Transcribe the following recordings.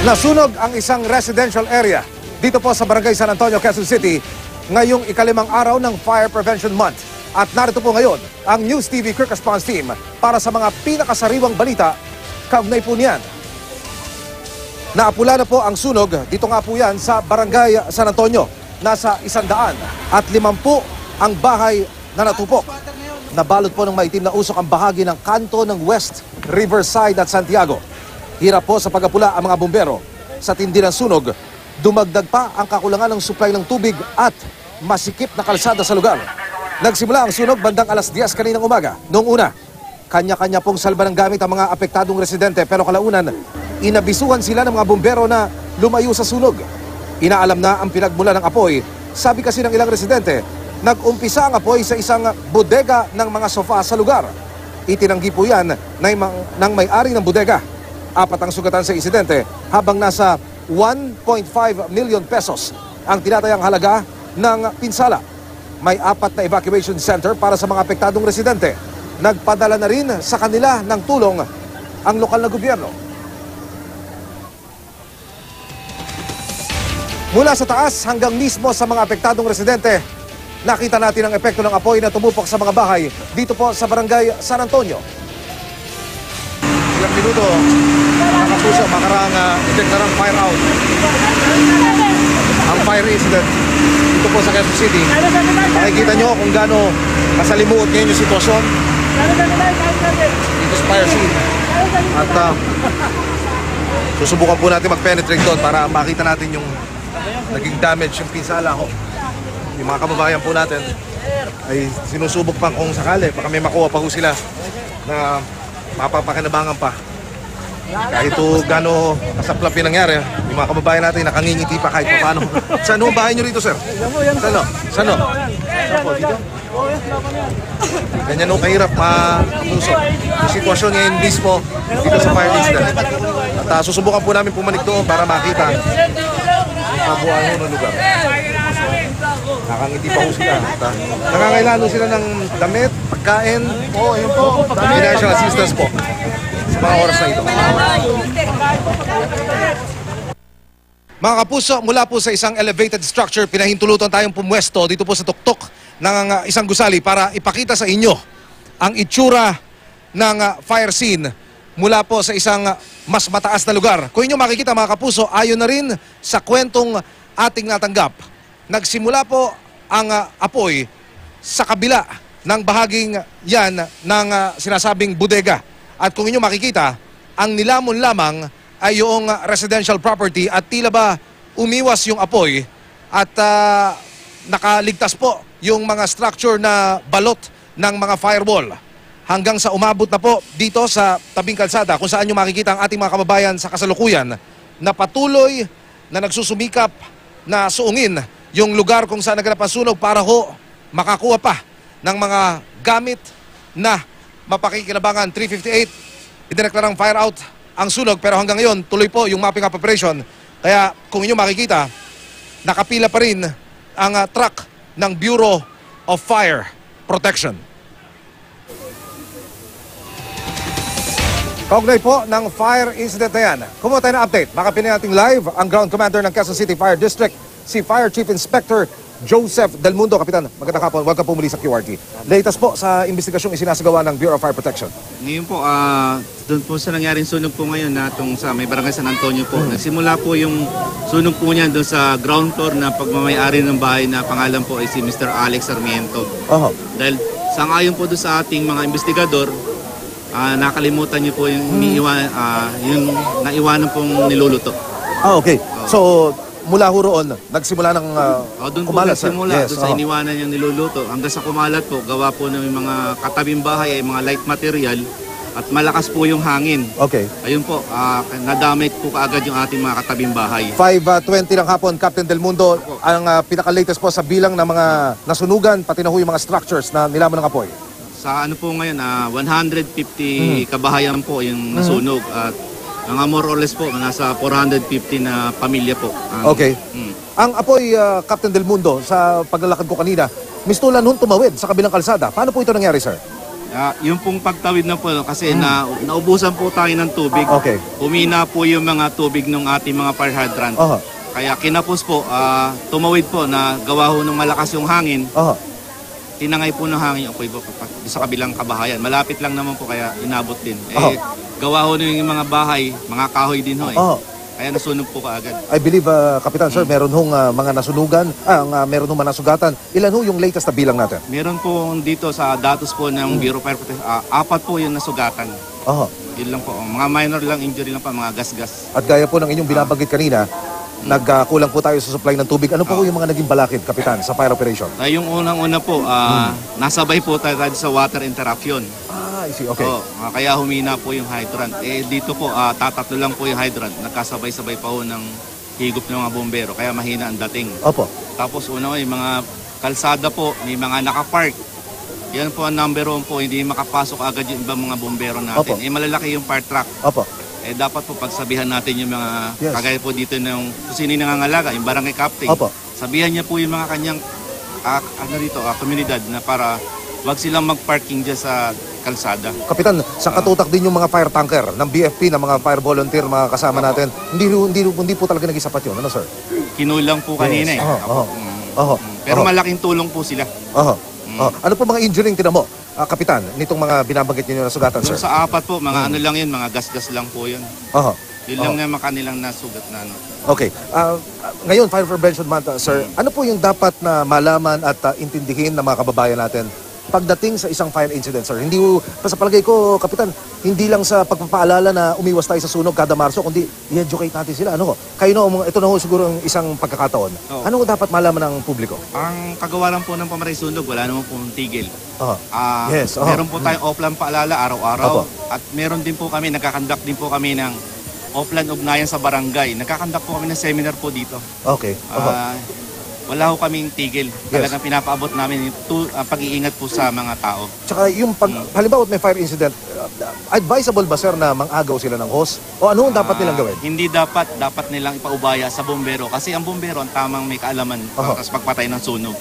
Nasunog ang isang residential area dito po sa Barangay San Antonio, Quezon City ngayong ikalimang araw ng Fire Prevention Month. At narito po ngayon ang News TV Quick Response Team para sa mga pinakasariwang balita kaugnay po niyan. Naapula na po ang sunog, dito nga po yan sa Barangay San Antonio. Nasa 150 ang bahay na natupok. Nabalot po ng maitim na usok ang bahagi ng kanto ng West Riverside at Santiago. Hirap po sa pagapula ang mga bumbero. Sa tindi ng sunog, dumagdag pa ang kakulangan ng supply ng tubig at masikip na kalsada sa lugar. Nagsimula ang sunog bandang alas 10 kaninang umaga. Noong una, kanya-kanya pong salba ng gamit ang mga apektadong residente pero kalaunan, inabisuhan sila ng mga bumbero na lumayo sa sunog. Inaalam na ang pinagmula ng apoy. Sabi kasi ng ilang residente, nag-umpisa ang apoy sa isang bodega ng mga sofa sa lugar. Itinanggi po yan ng may-ari ng bodega. 4 ang sugatan sa insidente habang nasa 1.5 million pesos ang tinatayang halaga ng pinsala. May 4 na evacuation center para sa mga apektadong residente. Nagpadala na rin sa kanila ng tulong ang lokal na gobyerno. Mula sa taas hanggang mismo sa mga apektadong residente, nakita natin ang epekto ng apoy na tumupok sa mga bahay dito po sa Barangay San Antonio. Ilang minuto, mga kapuso, makarang deklarang fire out. Ang fire incident dito po sa Quezon City. Makikita nyo kung gaano kasalimuot ngayon yung sitwasyon dito sa fire scene. At susubukan po natin mag-penetrate doon para makita natin yung naging damage, yung pinsala ko. Yung mga kababayan po natin ay sinusubok pa kung sakali. Baka may makuha pa ho sila na mapapakinabangan pa. Kahit gano'n kasaplap yung nangyari, yung mga kababayan natin nakangingiti pa kahit pa paano. Saan ho bahay nyo rito, sir? Saan ho? Saan ho? Dito? Ganyan ho kahirap mapuso. Yung sitwasyon ngayon mismo dito sa fire incident. At susubukan po namin pumanik doon para makita yung kabuuan ho ng lugar. Nakangiti pa ho sila. Nangangailangan ho sila ng damit, pagkain, financial assistance po sa mga oras na ito. Mga kapuso, mula po sa isang elevated structure, pinahintulutan tayong pumwesto dito po sa tuktok ng isang gusali para ipakita sa inyo ang itsura ng fire scene mula po sa isang mas mataas na lugar. Kung inyo makikita mga kapuso, ayon na rin sa kwentong ating natanggap, nagsimula po ang apoy sa kabila ng bahaging yan ng sinasabing bodega. At kung inyo makikita, ang nilamon lamang ay yung residential property at tila ba umiwas yung apoy at nakaligtas po yung mga structure na balot ng mga firewall hanggang sa umabot na po dito sa tabing kalsada kung saan nyo makikita ang ating mga kababayan sa kasalukuyan na patuloy na nagsusumikap na suungin yung lugar kung saan naganap ang sunog para ho makakuha pa ng mga gamit na mapakikinabangan. 3:58, idineklarang fire out ang sunog pero hanggang ngayon tuloy po yung mapping up operation. Kaya kung inyo makikita, nakapila pa rin ang truck ng Bureau of Fire Protection. Kaugnay po ng fire incident na yan, kumuha tayo ng update. Makapinin natin live ang ground commander ng Quezon City Fire District, si Fire Chief Inspector Joseph Del Mundo. Kapitan, magandang hapon. Welcome po muli sa QRT. Latest po sa investigasyong isinasagawa ng Bureau of Fire Protection. Ngayon po, doon po sa nangyaring sunog po ngayon na sa may Barangay San Antonio po. Nagsimula po yung sunog po niyan doon sa ground floor na pagmamayari ng bahay na pangalan po ay si Mr. Alex Sarmiento. Dahil sangayon po doon sa ating mga investigador, nakalimutan niyo po yung naiwanan pong niluluto. Okay. So, mula ho roon, nagsimula ng doon po kumalat. nagsimula, doon sa iniwanan niyang niluluto. Hanggang sa kumalat po, gawa po ng mga katabing bahay ay mga light material at malakas po yung hangin. Okay. Ayun po, nadamage po kaagad yung ating mga katabing bahay. 5:20 ng hapon, Captain Del Mundo, ang pinaka-latest po sa bilang ng mga nasunugan, pati na ho yung mga structures na nilamon ng apoy. Sa ano po ngayon, 150 kabahayan po yung nasunog at mga more or less po, nasa 450 na pamilya po. Okay. Ang apoy, Captain Del Mundo, sa paglalakad ko kanina, mistulan nun tumawid sa kabilang kalsada. Paano po ito nangyari, sir? Yung pong pagtawid na po, kasi naubusan po tayo ng tubig. Okay. Humina po yung mga tubig ng ating mga fire hydrant. Aha. Kaya kinapos po, tumawid po na gawa ho ng malakas yung hangin. Aha. Tinangay po ng hangin yung apoy po sa kabilang kabahayan. Malapit lang naman po kaya inabot din. Gawa ho yung mga bahay, mga kahoy din ho eh. Aha. Kaya nasunog po kaagad. I believe, Kapitan, sir, meron hong mga nasunugan, meron hong mga nasugatan. Ilan ho yung latest na bilang natin? Meron po dito sa datos po ng Bureau of Fire Protection, 4 po yung nasugatan. Aha. Yun lang po. Mga minor lang injury lang pa, mga gas-gas. At gaya po ng inyong binabanggit kanina, nagkulang po tayo sa supply ng tubig. Ano po yung mga naging balakid, Kapitan, sa fire operation? Yung unang-una po, nasabay po tayo sa water interruption. I see. Okay. Kaya humina po yung hydrant. Dito po, tatatlo lang po yung hydrant. Nagkasabay-sabay pa po ng higop ng mga bombero. Kaya mahina ang dating. Opo. Tapos yung mga kalsada po, may mga nakapark. Yan po ang number 1 po. Hindi makapasok agad yung ibang mga bombero natin. Opo. Malalaki yung fire truck. Opo. Dapat po pagsabihan natin yung mga, Yes. kagaya po dito ng kung sino yung nangangalaga, yung barangay captain. Opo. Sabihan niya po yung mga kanyang komunidad na para wag silang mag-parking dyan sa kalsada. Kapitan, sa katutak din yung mga fire tanker ng BFP, ng mga fire volunteer, mga kasama natin. Hindi po talaga naging sapat yun. Ano, sir? Kinulang po kanina eh. Pero malaking tulong po sila. Ano po mga injury yung tinan mo, Kapitan, nitong mga binabanggit niyo na sugatan, sir? Doon sa 4 po, mga ano lang yun, mga gas-gas lang po yun. Yun lang naman kanilang nasugat na ano. Okay. Ngayon, Fire Prevention Month, sir, ano po yung dapat na malaman at intindihin ng mga kababayan natin pagdating sa isang fire incident, sir? Hindi sa palagay ko, Kapitan, hindi lang sa pagpapaalala na umiwas tayo sa sunog kada Marso, kundi i-educate natin sila. Ano ko? Kayo ito na ho siguro ang isang pagkakataon. Ano dapat malaman ng publiko? Ang kagawaran po ng pamaray sunog, wala naman pong tigil. Yes. Meron po tayong offline paalala araw-araw. At meron din po kami, nagkakandak din po kami ng offline ugnayan sa barangay. Nagkakandak po kami ng seminar po dito. Okay. Wala ho kaming tigil. Talagang pinapaabot namin yung pag-iingat po sa mga tao. Tsaka yung halimbawa may fire incident, advisable ba, sir, na mang-agaw sila ng hose? O ano ang dapat nilang gawin? Hindi dapat nilang ipaubaya sa bombero. Kasi ang bombero ang tamang may kaalaman sa pagpatay ng sunog.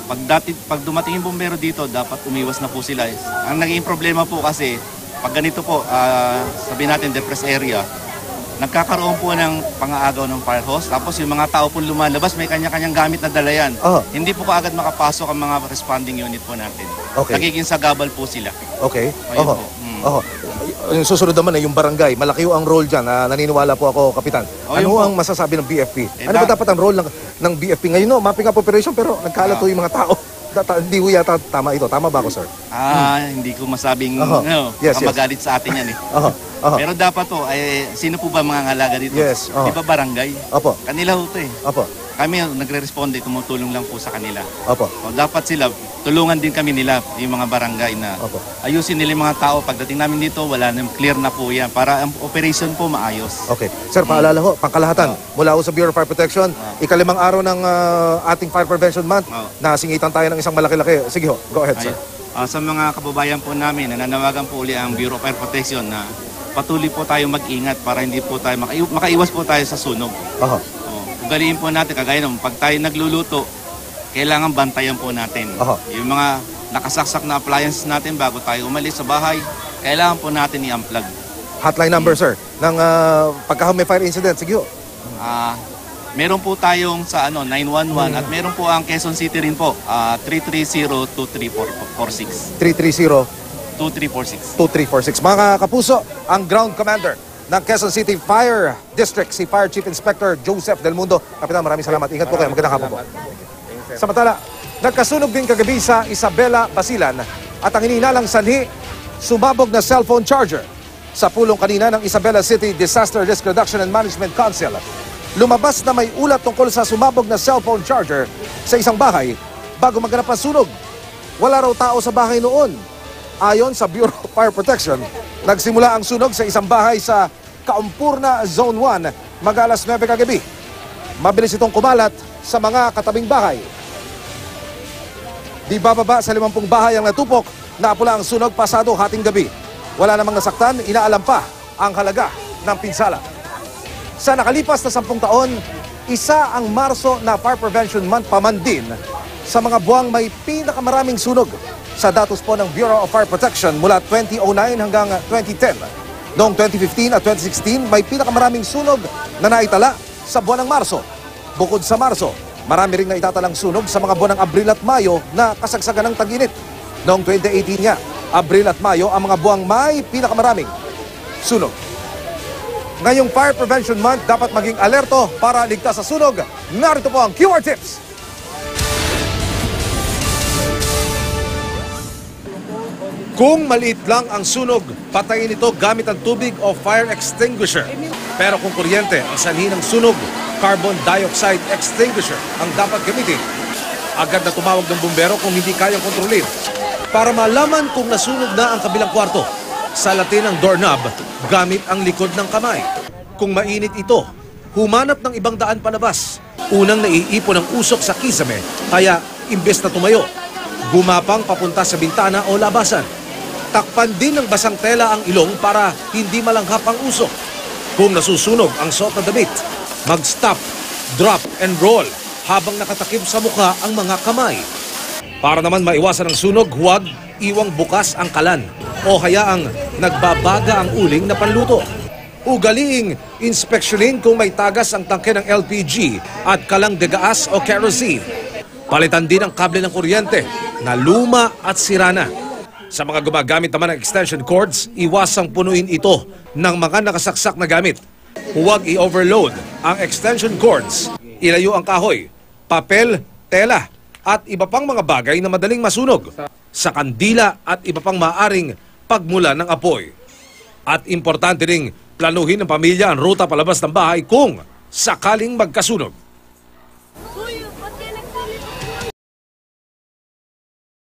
Pag dumating yung bombero dito, dapat umiwas na po sila. Ang naging problema po kasi, pag ganito po, sabihin natin depressed area, nagkakaroon po ng pang-aagaw ng fire hose. Tapos yung mga tao po lumalabas, may kanya-kanyang gamit na dala yan. Hindi po kaagad makapasok ang mga responding unit po natin. Nagiging sagabal po sila. Okay. Yung susunod naman yung barangay, malaki ang role dyan. Naniniwala po ako, Kapitan. Ano ang masasabi ng BFP? Ano ba dapat ang role ng BFP? Ngayon, mapping up operation, pero nagkalato yung mga tao. Hindi ko yata tama ito. Tama ba ako, sir? Hindi ko masabing magalit sa atin yan eh. Pero dapat po, sino po ba mga ngalaga dito? Yes. Di ba barangay? Kanila ho ito eh. Kami nagre-responde, tumutulong lang po sa kanila. Dapat sila, tulungan din kami nila, yung mga barangay na ayusin nila yung mga tao. Pagdating namin dito, wala na, clear na po yan para ang operation po maayos. Okay. Sir, paalala ho, pangkalahatan, mula ho sa Bureau of Fire Protection, ika-5 araw ng ating Fire Prevention Month, nasingitan tayo ng isang malaki-laki. Sige ho, go ahead, sir. Sa mga kababayan po namin, nananawagan po uli ang Bureau of Fire Protection na patuloy po tayo mag-ingat para hindi po tayo makaiwas po tayo sa sunog. Ugaliin po natin, kagaya naman, pag tayo nagluluto, kailangan bantayan po natin. Yung mga nakasaksak na appliances natin bago tayo umalis sa bahay, kailangan po natin i-unplug. Hotline number, sir, ng pagka may fire incident, sige ho. Meron po tayong sa 911 at meron po ang Quezon City rin po, 330-2346. 330-2346. Mga kapuso, ang ground commander ng Quezon City Fire District, si Fire Chief Inspector Joseph Del Mundo. Kapitan, maraming salamat. Ingat po kayo. Magandang hapon po. Samantala, nagkasunog din kagabi sa Isabela, Basilan at ang hinihinalang sanhi, sumabog na cellphone charger sa pulong kanina ng Isabela City Disaster Risk Reduction and Management Council. Lumabas na may ulat tungkol sa sumabog na cellphone charger sa isang bahay bago maganap ang sunog. Wala raw tao sa bahay noon. Ayon sa Bureau of Fire Protection, nagsimula ang sunog sa isang bahay sa Kaumpurna Zone 1 mag-alas 9 kagabi. Mabilis itong kumalat sa mga katabing bahay. Di bababa sa 50 bahay ang natupok, naapula ang sunog pasado hating gabi. Wala namang nasaktan, inaalam pa ang halaga ng pinsala. Sa nakalipas na 10 taon, isa ang Marso na Fire Prevention Month pa man din sa mga buwang may pinakamaraming sunog sa datos po ng Bureau of Fire Protection mula 2009 hanggang 2010. Noong 2015 at 2016, may pinakamaraming sunog na naitala sa buwan ng Marso. Bukod sa Marso, marami ring naitatalang sunog sa mga buwan ng Abril at Mayo na kasagsagan ng tag-init. Noong 2018 nga, Abril at Mayo ang mga buwang may pinakamaraming sunog. Ngayong Fire Prevention Month, dapat maging alerto para ligtas sa sunog. Narito po ang QR Tips. Kung maliit lang ang sunog, patayin ito gamit ang tubig o fire extinguisher. Pero kung kuryente ang sanhi ng sunog, carbon dioxide extinguisher ang dapat gamitin. Agad na tumawag ng bumbero kung hindi kayang kontrolin. Para malaman kung nasunog na ang kabilang kwarto, salatin ang doorknob gamit ang likod ng kamay. Kung mainit ito, humanap ng ibang daan palabas. Unang naiipon ang usok sa kisame, kaya imbes na tumayo, gumapang papunta sa bintana o labasan. Takpan din ng basang tela ang ilong para hindi malanghap ang usok. Kung nasusunog ang suot na damit, mag-stop, drop, and roll habang nakatakip sa mukha ang mga kamay. Para naman maiwasan ang sunog, huwag iwang bukas ang kalan o hayaang nagbabaga ang uling na panluto. Ugaliing inspeksyonin kung may tagas ang tangke ng LPG at kalang de gaas o kerosene. Palitan din ang kable ng kuryente na luma at sira na. Sa mga gumagamit naman ng extension cords, iwasang punuin ito ng mga nakasaksak na gamit. Huwag i-overload ang extension cords. Ilayo ang kahoy, papel, tela, at iba pang mga bagay na madaling masunog sa kandila at iba pang maaring pagmula ng apoy. At importante ring planuhin ng pamilya ang ruta palabas ng bahay kung sakaling magkasunog.